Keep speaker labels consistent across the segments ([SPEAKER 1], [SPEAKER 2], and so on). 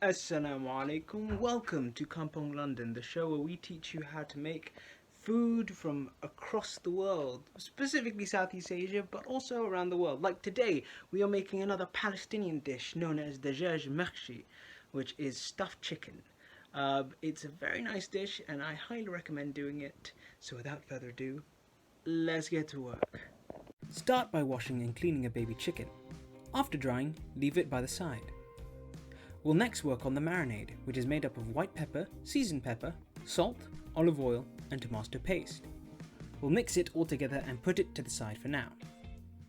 [SPEAKER 1] Assalamu alaikum. Welcome to Kampong London, the show where we teach you how to make food from across the world, specifically Southeast Asia, but also around the world. Like today, we are making another Palestinian dish known as Dajaj Mahshi, which is stuffed chicken. It's a very nice dish, and I highly recommend doing it. So without further ado, let's get to work. Start by washing and cleaning a baby chicken. After drying, leave it by the side. We'll next work on the marinade, which is made up of white pepper, seasoned pepper, salt, olive oil, and tomato paste. We'll mix it all together and put it to the side for now.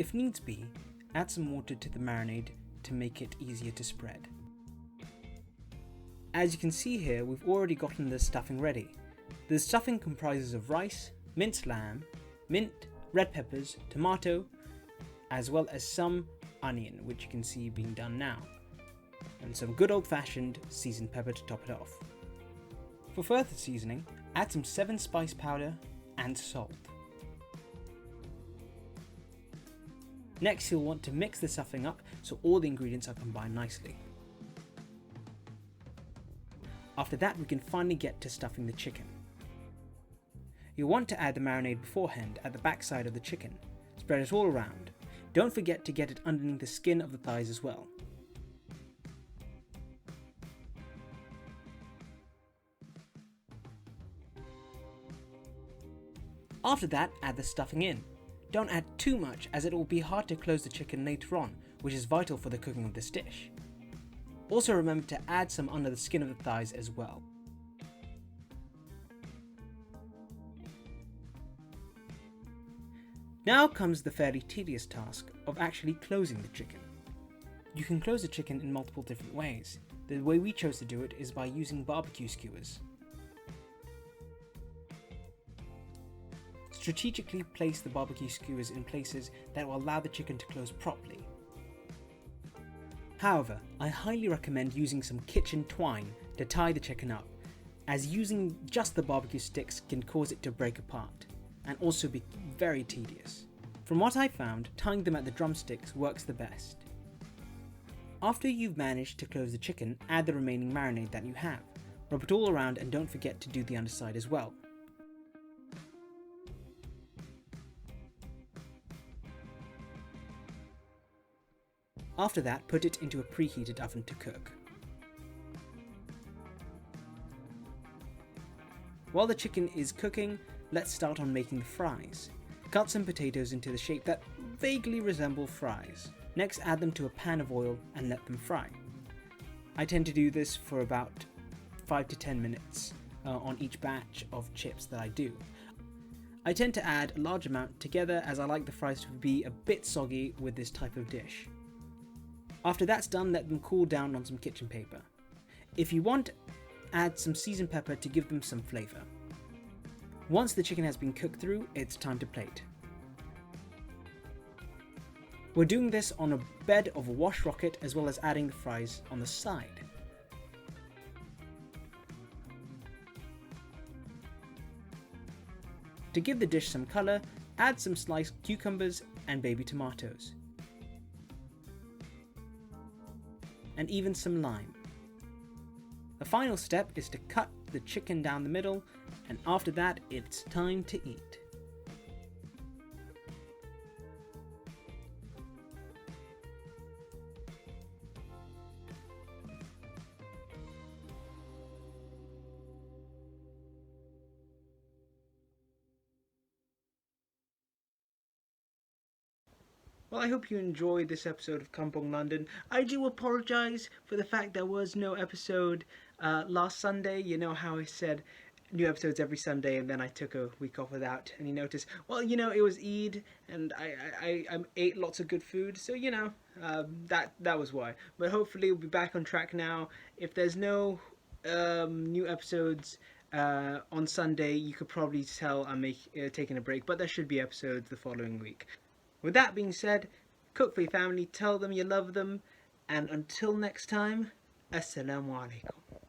[SPEAKER 1] If needs be, add some water to the marinade to make it easier to spread. As you can see here, we've already gotten the stuffing ready. The stuffing comprises of rice, minced lamb, mint, red peppers, tomato, as well as some onion, which you can see being done now, and some good old-fashioned seasoned pepper to top it off. For further seasoning, add some 7 spice powder and salt. Next, you'll want to mix the stuffing up so all the ingredients are combined nicely. After that, we can finally get to stuffing the chicken. You'll want to add the marinade beforehand at the back side of the chicken. Spread it all around. Don't forget to get it underneath the skin of the thighs as well. After that, add the stuffing in. Don't add too much, as it will be hard to close the chicken later on, which is vital for the cooking of this dish. Also remember to add some under the skin of the thighs as well. Now comes the fairly tedious task of actually closing the chicken. You can close the chicken in multiple different ways. The way we chose to do it is by using barbecue skewers. Strategically place the barbecue skewers in places that will allow the chicken to close properly. However, I highly recommend using some kitchen twine to tie the chicken up, as using just the barbecue sticks can cause it to break apart, and also be very tedious. From what I found, tying them at the drumsticks works the best. After you've managed to close the chicken, add the remaining marinade that you have. Rub it all around and don't forget to do the underside as well. After that, put it into a preheated oven to cook. While the chicken is cooking, let's start on making the fries. Cut some potatoes into the shape that vaguely resemble fries. Next, add them to a pan of oil and let them fry. I tend to do this for about 5 to 10 minutes on each batch of chips that I do. I tend to add a large amount together, as I like the fries to be a bit soggy with this type of dish. After that's done, let them cool down on some kitchen paper. If you want, add some seasoned pepper to give them some flavour. Once the chicken has been cooked through, it's time to plate. We're doing this on a bed of a wash rocket, as well as adding the fries on the side. To give the dish some colour, add some sliced cucumbers and baby tomatoes, and even some lime. The final step is to cut the chicken down the middle, and after that it's time to eat. Well, I hope you enjoyed this episode of Kampong London. I do apologise for the fact there was no episode last Sunday. You know how I said new episodes every Sunday, and then I took a week off without any notice. Well, you know, it was Eid, and I ate lots of good food, so you know, that was why. But hopefully we'll be back on track now. If there's no new episodes on Sunday, you could probably tell I'm taking a break, but there should be episodes the following week. With that being said, cook for your family, tell them you love them, and until next time, Assalamu alaikum.